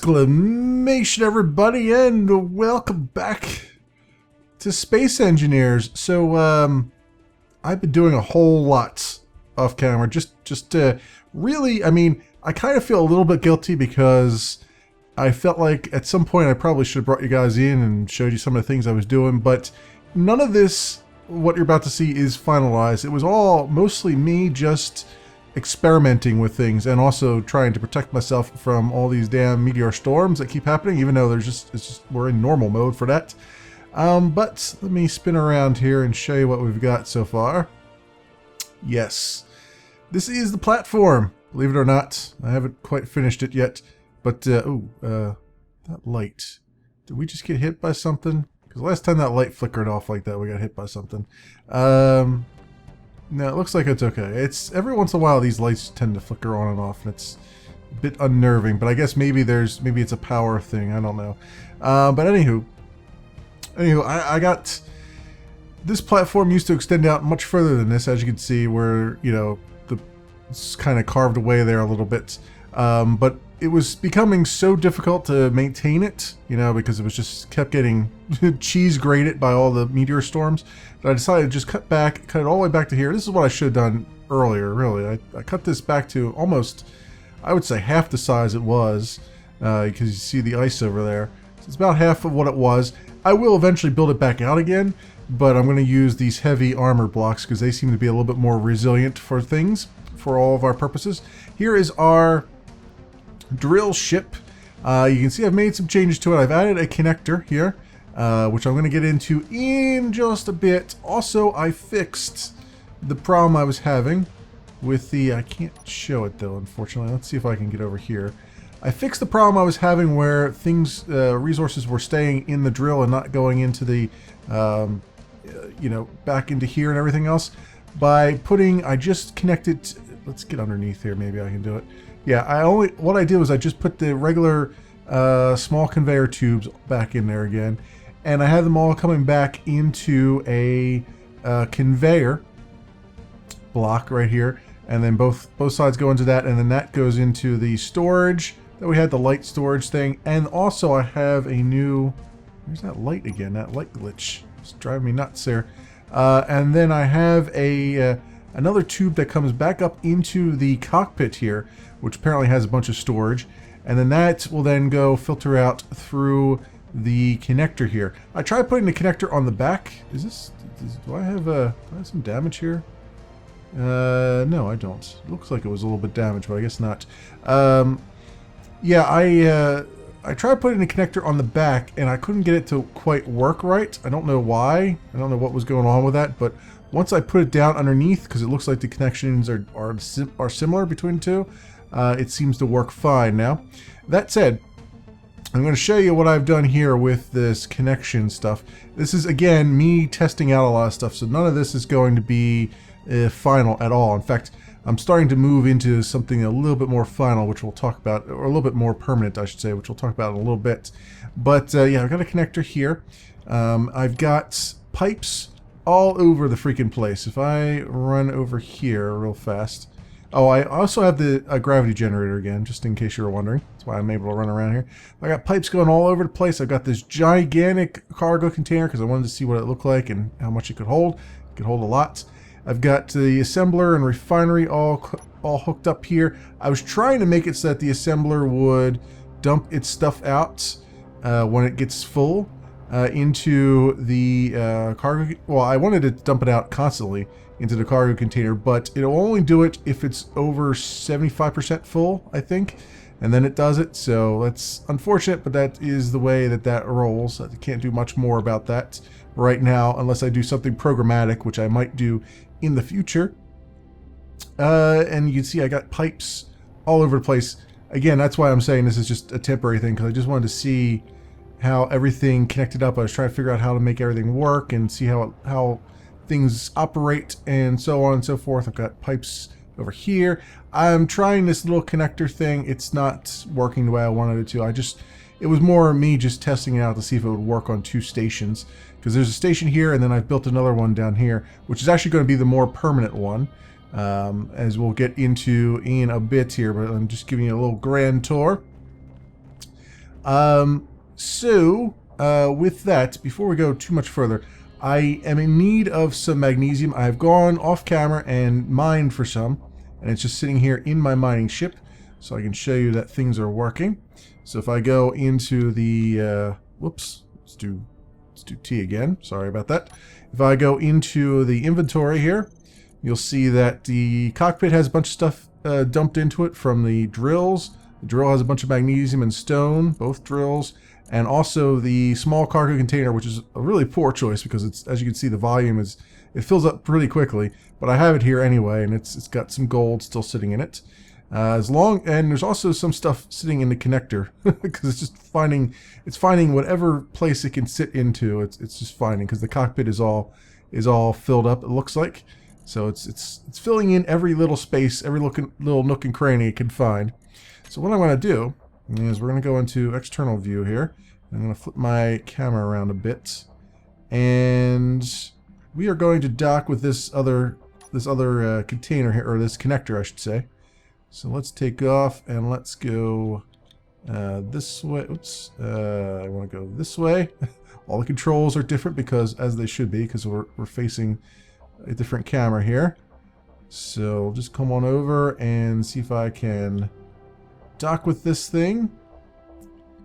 Exclamation, everybody, and welcome back to Space Engineers. So, I've been doing a whole lot off camera, just to really, I kind of feel a little bit guilty because I felt like at some point I probably should have brought you guys in and showed you some of the things I was doing, but none of this, what you're about to see, is finalized. It was all mostly me just experimenting with things and also trying to protect myself from all these damn meteor storms that keep happening, even though we're in normal mode for that. But let me spin around here and show you what we've got so far. Yes, this is the platform. Believe it or not, I haven't quite finished it yet. But that light. Did we just get hit by something? Because last time that light flickered off like that, we got hit by something. No, it looks like it's okay. It's every once in a while these lights tend to flicker on and off, and it's a bit unnerving. But I guess maybe it's a power thing. I don't know. But anywho, I got this platform used to extend out much further than this, as you can see, where it's kind of carved away there a little bit. But it was becoming so difficult to maintain it, because it was just kept getting cheese grated by all the meteor storms, that I decided to just cut it all the way back to here. This is what I should have done earlier, really. I cut this back to almost, I would say, half the size it was, because you see the ice over there. So it's about half of what it was. I will eventually build it back out again, but I'm going to use these heavy armor blocks because they seem to be a little bit more resilient for things, for all of our purposes. Here is our drill ship. You can see I've made some changes to it. I've added a connector here, which I'm going to get into in just a bit. Also, I fixed the problem I was having with the... I can't show it though, unfortunately. Let's see if I can get over here. I fixed the problem I was having where resources were staying in the drill and not going into the, back into here and everything else. I just connected... Let's get underneath here. Maybe I can do it. Yeah, what I did was I just put the regular small conveyor tubes back in there again, and I had them all coming back into a conveyor block right here, and then both sides go into that, and then that goes into the storage that we had, the light storage thing, and also I have a new... Where's that light again? That light glitch. It's driving me nuts there. And then I have another tube that comes back up into the cockpit here, which apparently has a bunch of storage, and then that will then go filter out through the connector here. I tried putting the connector on the back. Do I have some damage here? No, I don't. It looks like it was a little bit damaged, but I guess not. Yeah, I tried putting the connector on the back, and I couldn't get it to quite work right. I don't know why. I don't know what was going on with that, but once I put it down underneath, because it looks like the connections are similar between the two, it seems to work fine now. That said, I'm going to show you what I've done here with this connection stuff. This is, again, me testing out a lot of stuff, so none of this is going to be final at all. In fact, I'm starting to move into something a little bit more final, which we'll talk about, or a little bit more permanent, I should say, which we'll talk about in a little bit. But yeah, I've got a connector here. I've got pipes all over the freaking place. If I run over here real fast. Oh, I also have the gravity generator again, just in case you were wondering. That's why I'm able to run around here. I got pipes going all over the place. I've got this gigantic cargo container because I wanted to see what it looked like and how much it could hold. It could hold a lot. I've got the assembler and refinery all hooked up here. I was trying to make it so that the assembler would dump its stuff out when it gets full into the cargo. Well, I wanted to dump it out constantly into the cargo container, but it'll only do it if it's over 75% full, I think, and then it does it. So that's unfortunate, but that is the way that rolls. I can't do much more about that right now unless I do something programmatic, which I might do in the future. And you can see I got pipes all over the place. Again, that's why I'm saying this is just a temporary thing, because I just wanted to see how everything connected up. I was trying to figure out how to make everything work and see how things operate and so on and so forth. I've got pipes over here. I'm trying this little connector thing. It's not working the way I wanted it to. It was more me just testing it out to see if it would work on two stations, because there's a station here and then I've built another one down here, which is actually going to be the more permanent one, as we'll get into in a bit here, but I'm just giving you a little grand tour. With that, before we go too much further, I am in need of some magnesium. I've gone off camera and mined for some, and it's just sitting here in my mining ship, so I can show you that things are working. So if I go into the, whoops, let's do T again. Sorry about that. If I go into the inventory here, you'll see that the cockpit has a bunch of stuff dumped into it from the drills. The drill has a bunch of magnesium and stone, both drills, and also the small cargo container, which is a really poor choice because it's, as you can see, the volume is, it fills up pretty quickly. But I have it here anyway, and it's got some gold still sitting in it. And there's also some stuff sitting in the connector because it's just finding whatever place it can sit into. It's just finding, because the cockpit is all filled up, it looks like. So it's filling in every little space, every little nook and cranny it can find. So what I'm going to do is we're going to go into external view here. I'm going to flip my camera around a bit, and we are going to dock with this other container here, or this connector, I should say. So let's take off and let's go this way. Oops, I want to go this way. All the controls are different because, as they should be, because we're facing a different camera here. So just come on over and see if I can dock with this thing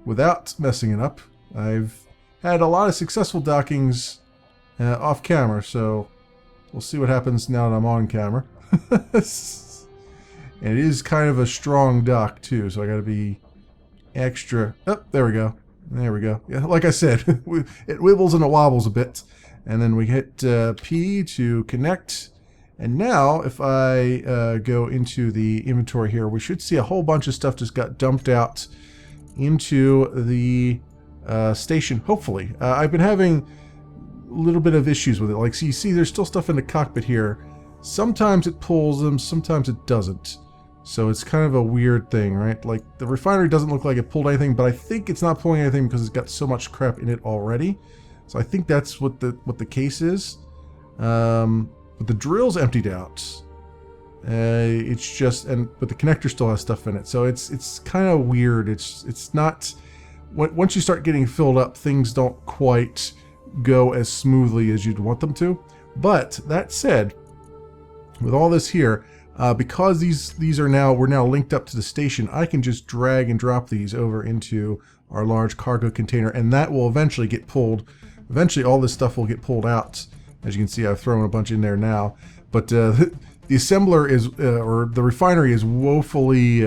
without messing it up. I've had a lot of successful dockings off camera, so we'll see what happens now that I'm on camera. And it is kind of a strong dock too, so I gotta be extra. Oh, there we go. There we go. Yeah, like I said, it wibbles and it wobbles a bit. And then we hit P to connect. And now, if I go into the inventory here, we should see a whole bunch of stuff just got dumped out into the station, hopefully. I've been having a little bit of issues with it. Like, so you see there's still stuff in the cockpit here. Sometimes it pulls them, sometimes it doesn't. So it's kind of a weird thing, right? Like, the refinery doesn't look like it pulled anything, but I think it's not pulling anything because it's got so much crap in it already. So I think that's what the case is. But the drill's emptied out. It's just, but the connector still has stuff in it. So it's kind of weird. It's not, once you start getting filled up, things don't quite go as smoothly as you'd want them to. But that said, with all this here, because we're now linked up to the station, I can just drag and drop these over into our large cargo container, and that will eventually get pulled. Eventually all this stuff will get pulled out. As you can see, I've thrown a bunch in there now. But the assembler is, or the refinery is woefully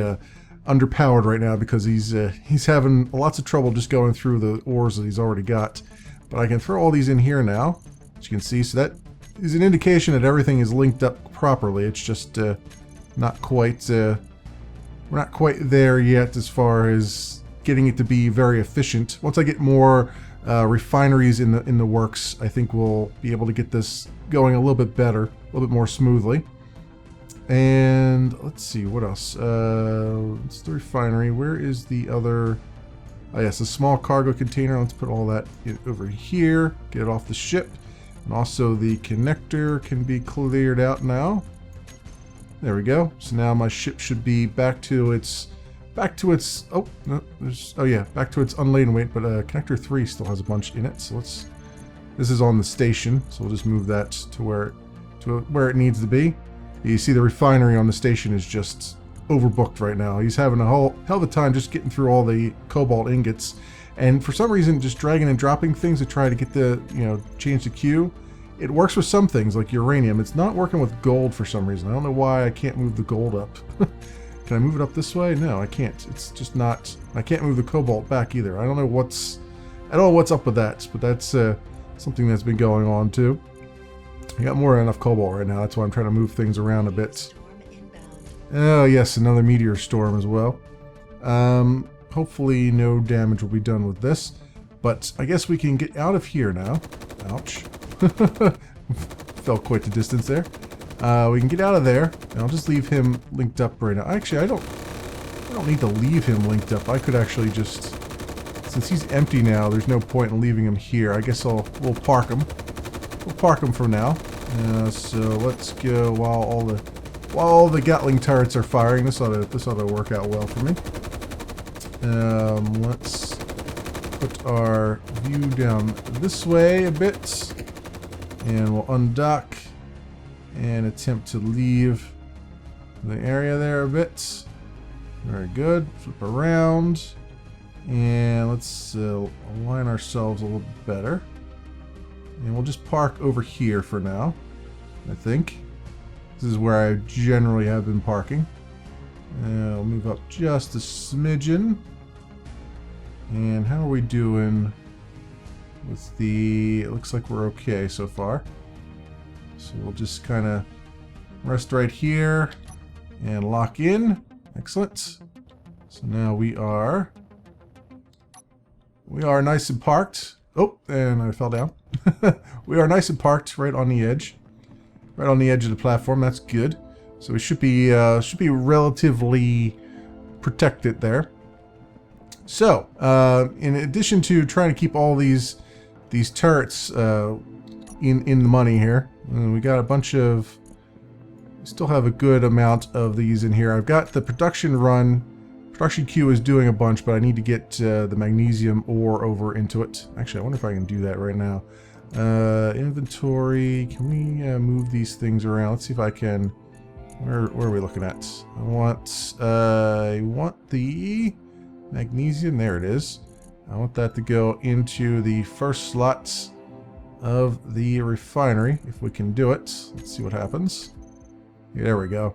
underpowered right now because he's having lots of trouble just going through the ores that he's already got. But I can throw all these in here now, as you can see. So that is an indication that everything is linked up properly. It's just not quite, we're not quite there yet as far as getting it to be very efficient. Once I get more refineries in the works, I think we'll be able to get this going a little bit better, a little bit more smoothly. And let's see, what else? It's the refinery. Where is the other? Oh yes, a small cargo container. Let's put all that over here, get it off the ship. And also the connector can be cleared out now. There we go. So now my ship should be back to its back to its unladen weight, but connector 3 still has a bunch in it. So this is on the station, so we'll just move that to where it needs to be. You see the refinery on the station is just overbooked right now. He's having a hell of a time just getting through all the cobalt ingots, and for some reason just dragging and dropping things to try to get the, change the queue. It works with some things like uranium. It's not working with gold for some reason. I don't know why I can't move the gold up. Can I move it up this way? No, I can't. It's just not. I can't move the cobalt back either. I don't know what's up with that, but that's something that's been going on too. I got more than enough cobalt right now. That's why I'm trying to move things around a bit. Oh yes, another meteor storm as well. Hopefully no damage will be done with this, but I guess we can get out of here now. Ouch. Fell quite the distance there. We can get out of there, and I'll just leave him linked up right now. Actually, I don't need to leave him linked up. I could actually just, since he's empty now, there's no point in leaving him here. I guess we'll park him. We'll park him for now. So let's go while all the Gatling turrets are firing. This ought to work out well for me. Let's put our view down this way a bit. And we'll undock and attempt to leave the area there a bit. Very good. Flip around. And let's align ourselves a little better. And we'll just park over here for now, I think. This is where I generally have been parking. And we'll move up just a smidgen. And how are we doing with the... It looks like we're okay so far. So we'll just kind of rest right here and lock in. Excellent. So now we are nice and parked. Oh, and I fell down. We are nice and parked right on the edge. Right on the edge of the platform. That's good. So we should be relatively protected there. So, in addition to trying to keep all these turrets in the money here, we got a bunch of... We still have a good amount of these in here. I've got the production run. Production queue is doing a bunch, but I need to get the magnesium ore over into it. Actually, I wonder if I can do that right now. Inventory. Can we move these things around? Let's see if I can. Where are we looking at? I want the magnesium. There it is. I want that to go into the first slots of the refinery, if we can do it. Let's see what happens. Yeah, there we go.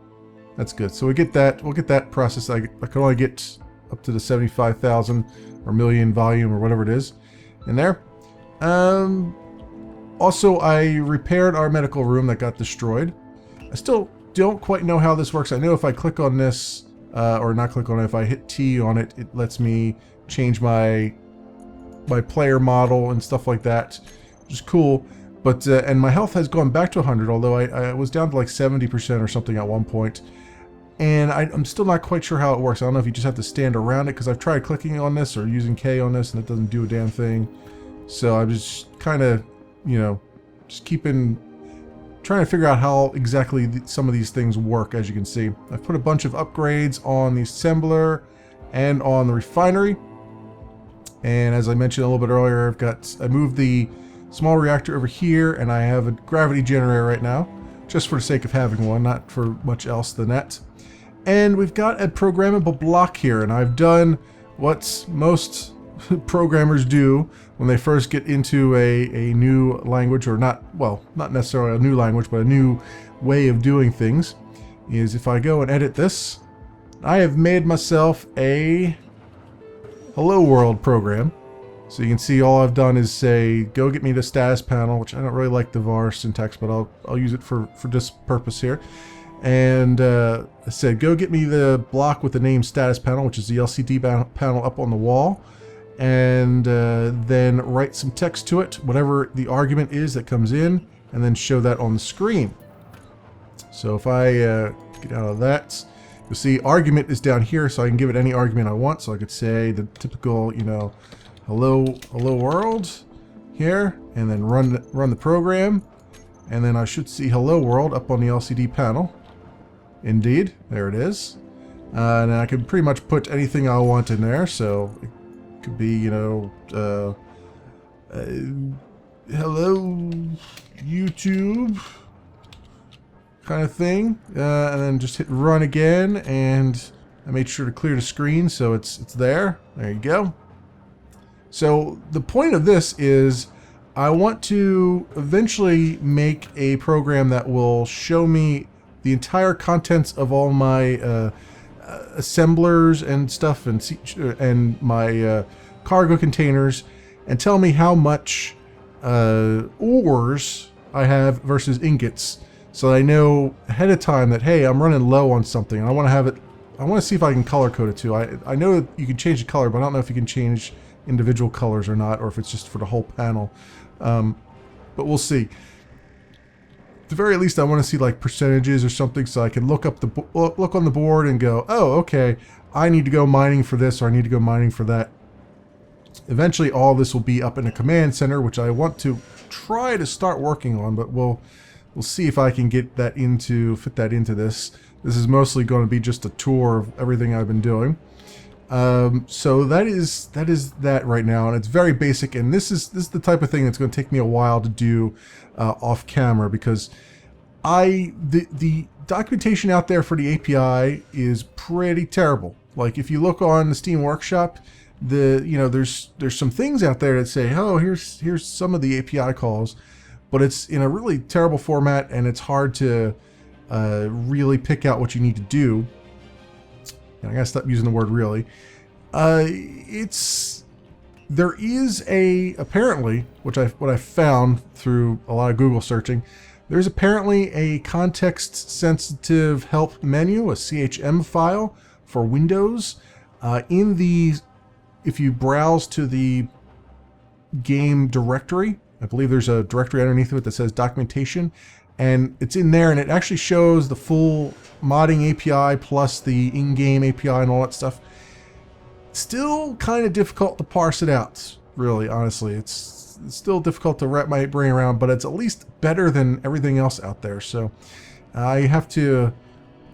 That's good. So we get that. We'll get that process. I can only get up to the 75,000 or million volume or whatever it is in there. Also, I repaired our medical room that got destroyed. I still don't quite know how this works. I know if I click on this, or not click on it, if I hit T on it, it lets me change my player model and stuff like that, which is cool. But and my health has gone back to 100, although I was down to like 70% or something at one point. And I'm still not quite sure how it works. I don't know if you just have to stand around it, because I've tried clicking on this or using K on this and it doesn't do a damn thing. So I'm just kind of, you know, just trying to figure out how exactly some of these things work. As you can see, I've put a bunch of upgrades on the assembler and on the refinery. And as I mentioned a little bit earlier, I moved the small reactor over here, and I have a gravity generator right now, just for the sake of having one, not for much else than that. And we've got a programmable block here, and I've done what most programmers do when they first get into a new language, or not necessarily a new language, but a new way of doing things, is if I go and edit this, I have made myself a Hello World program. So you can see all I've done is say, go get me the status panel, which I don't really like the var syntax, but I'll use it for this purpose here. And I said, go get me the block with the name status panel, which is the LCD panel up on the wall. And then write some text to it, whatever the argument is that comes in, and then show that on the screen. So if I get out of that, you'll see argument is down here, so I can give it any argument I want. So I could say the typical, you know, hello world here, and then run the program, and then I should see hello world up on the LCD panel. Indeed, there it is. And I can pretty much put anything I want in there. So it could be, you know, hello YouTube kind of thing, and then just hit run again, and I made sure to clear the screen so it's there. There you go. So the point of this is I want to eventually make a program that will show me the entire contents of all my assemblers and stuff, and my cargo containers, and tell me how much ores I have versus ingots, so I know ahead of time that, hey, I'm running low on something, and I want to have it. I want to see if I can color code it too. I know that you can change the color, but I don't know if you can change individual colors or not, or if it's just for the whole panel. But we'll see. At the very least, I want to see like percentages or something, so I can look on the board and go, oh, okay, I need to go mining for this, or I need to go mining for that. Eventually, all this will be up in a command center, which I want to try to start working on, but we'll see if I can get that fit that into this. This is mostly going to be just a tour of everything I've been doing. So that is that right now, and it's very basic. And this is the type of thing that's going to take me a while to do off camera, because the documentation out there for the API is pretty terrible. Like if you look on the Steam Workshop, there's some things out there that say, oh, here's some of the API calls, but it's in a really terrible format, and it's hard to really pick out what you need to do. And I gotta stop using the word really. There is apparently, what I found through a lot of Google searching, there's apparently a context-sensitive help menu, a CHM file for Windows. If you browse to the game directory, I believe there's a directory underneath of it that says documentation, and it's in there, and it actually shows the full modding API plus the in-game API and all that stuff. Still kind of difficult to parse it out, really, honestly. It's still difficult to wrap my brain around, but it's at least better than everything else out there. So I have to,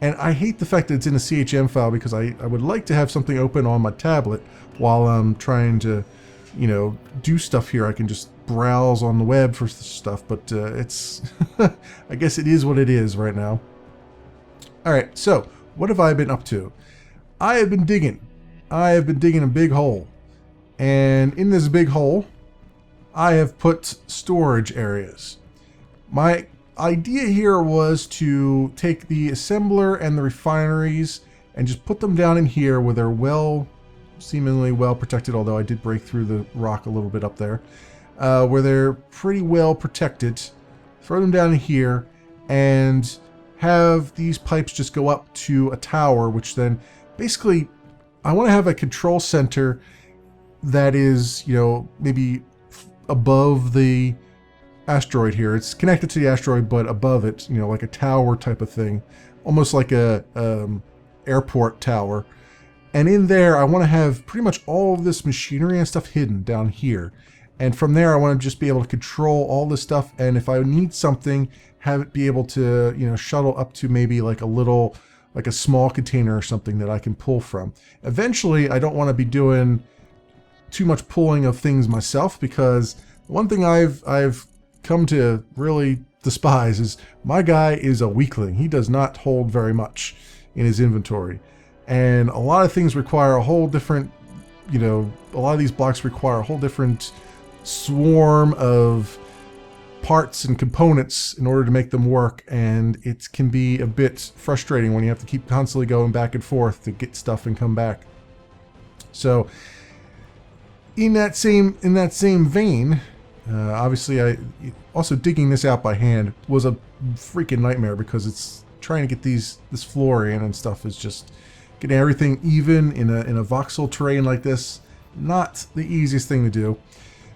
and I hate the fact that it's in a CHM file, because I would like to have something open on my tablet while I'm trying to, do stuff here. I can just browse on the web for stuff, but it's, I guess it is what it is right now. All right, so what have I been up to? I have been digging a big hole, and in this big hole I have put storage areas. My idea here was to take the assembler and the refineries and just put them down in here where they're seemingly well protected, although I did break through the rock a little bit up there, where they're pretty well protected. Throw them down in here and have these pipes just go up to a tower, which then basically I want to have a control center that is, maybe above the asteroid here. It's connected to the asteroid, but above it, like a tower type of thing, almost like a airport tower. And in there, I want to have pretty much all of this machinery and stuff hidden down here. And from there, I want to just be able to control all this stuff. And if I need something, have it be able to, shuttle up to maybe like a small container or something that I can pull from. Eventually, I don't want to be doing too much pulling of things myself, because one thing I've come to really despise is my guy is a weakling. He does not hold very much in his inventory. And a lot of things require a whole different, a lot of these blocks require a whole different swarm of parts and components in order to make them work, and it can be a bit frustrating when you have to keep constantly going back and forth to get stuff and come back. So in that same vein, obviously also digging this out by hand was a freaking nightmare, because it's trying to get this floor in and stuff is just getting everything even in a voxel terrain like this. Not the easiest thing to do.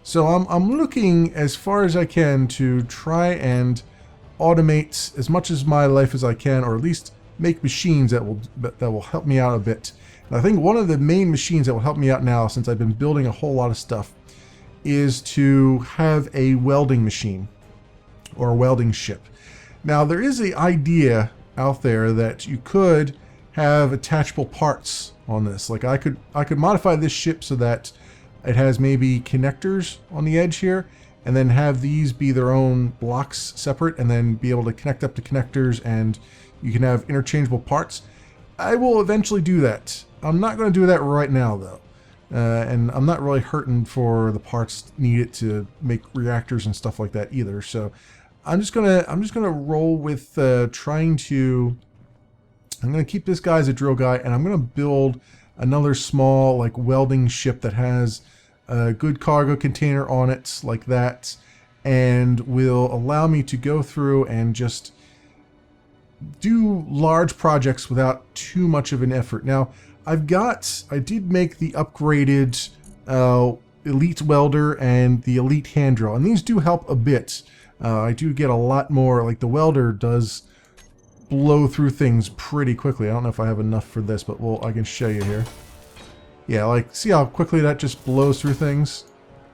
So I'm looking as far as I can to try and automate as much of my life as I can, or at least make machines that will help me out a bit. And I think one of the main machines that will help me out now, since I've been building a whole lot of stuff, is to have a welding machine or a welding ship. Now there is an idea out there that you could have attachable parts on this. Like I could modify this ship so that it has maybe connectors on the edge here, and then have these be their own blocks separate, and then be able to connect up to connectors, and you can have interchangeable parts. I will eventually do that. I'm not going to do that right now though, and I'm not really hurting for the parts needed to make reactors and stuff like that either. So I'm just gonna roll with trying to. I'm gonna keep this guy as a drill guy, and I'm gonna build another small like welding ship that has a good cargo container on it like that, and will allow me to go through and just do large projects without too much of an effort. Now I did make the upgraded elite welder and the elite hand drill, and these do help a bit. I do get a lot more, like the welder does blow through things pretty quickly. I don't know if I have enough for this, but I can show you here. Yeah, like see how quickly that just blows through things?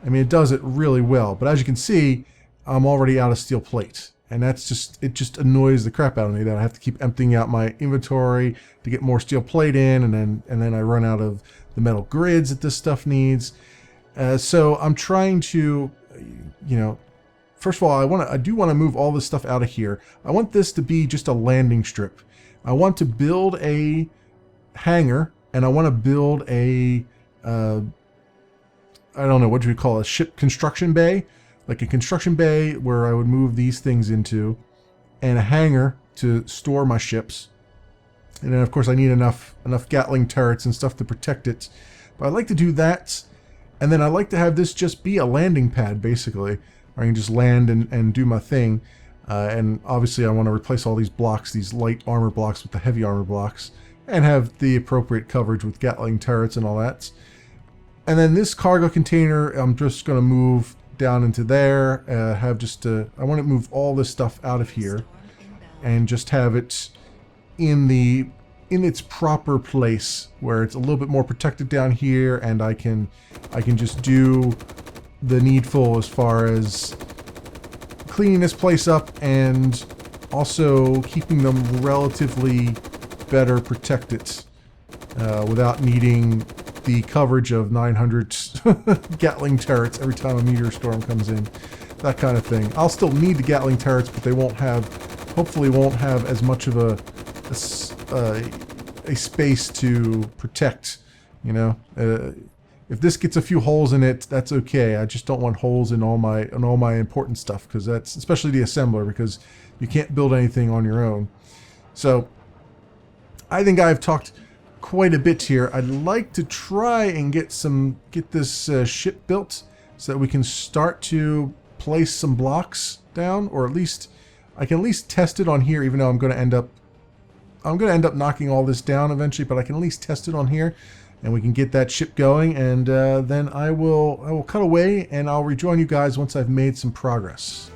I mean, it does it really well, but as you can see, I'm already out of steel plate. And it just annoys the crap out of me that I have to keep emptying out my inventory to get more steel plate in, and then I run out of the metal grids that this stuff needs. So I'm trying to, you know, first of all, I do want to move all this stuff out of here. I want this to be just a landing strip. I want to build a hangar, and I want to build a, I don't know, what do you call it, a ship construction bay? Like a construction bay where I would move these things into, and a hangar to store my ships. And then of course I need enough Gatling turrets and stuff to protect it. But I'd like to do that, and then I'd like to have this just be a landing pad, basically. Where I can just land and do my thing. And obviously I want to replace all these blocks, these light armor blocks with the heavy armor blocks, and have the appropriate coverage with Gatling turrets and all that. And then this cargo container, I'm just going to move down into there. I want to move all this stuff out of here and just have it in its proper place, where it's a little bit more protected down here, and I can just do the needful as far as cleaning this place up and also keeping them relatively better protected without needing the coverage of 900 Gatling turrets every time a meteor storm comes in, that kind of thing. I'll still need the Gatling turrets, but they hopefully won't have as much of a space to protect, you know. If this gets a few holes in it, that's okay. I just don't want holes in all my important stuff, because that's especially the assembler, because you can't build anything on your own. So I think I've talked quite a bit here. I'd like to try and get this ship built so that we can start to place some blocks down, or at least I can at least test it on here, even though I'm going to end up knocking all this down eventually, but I can at least test it on here, and we can get that ship going, and then I will cut away, and I'll rejoin you guys once I've made some progress.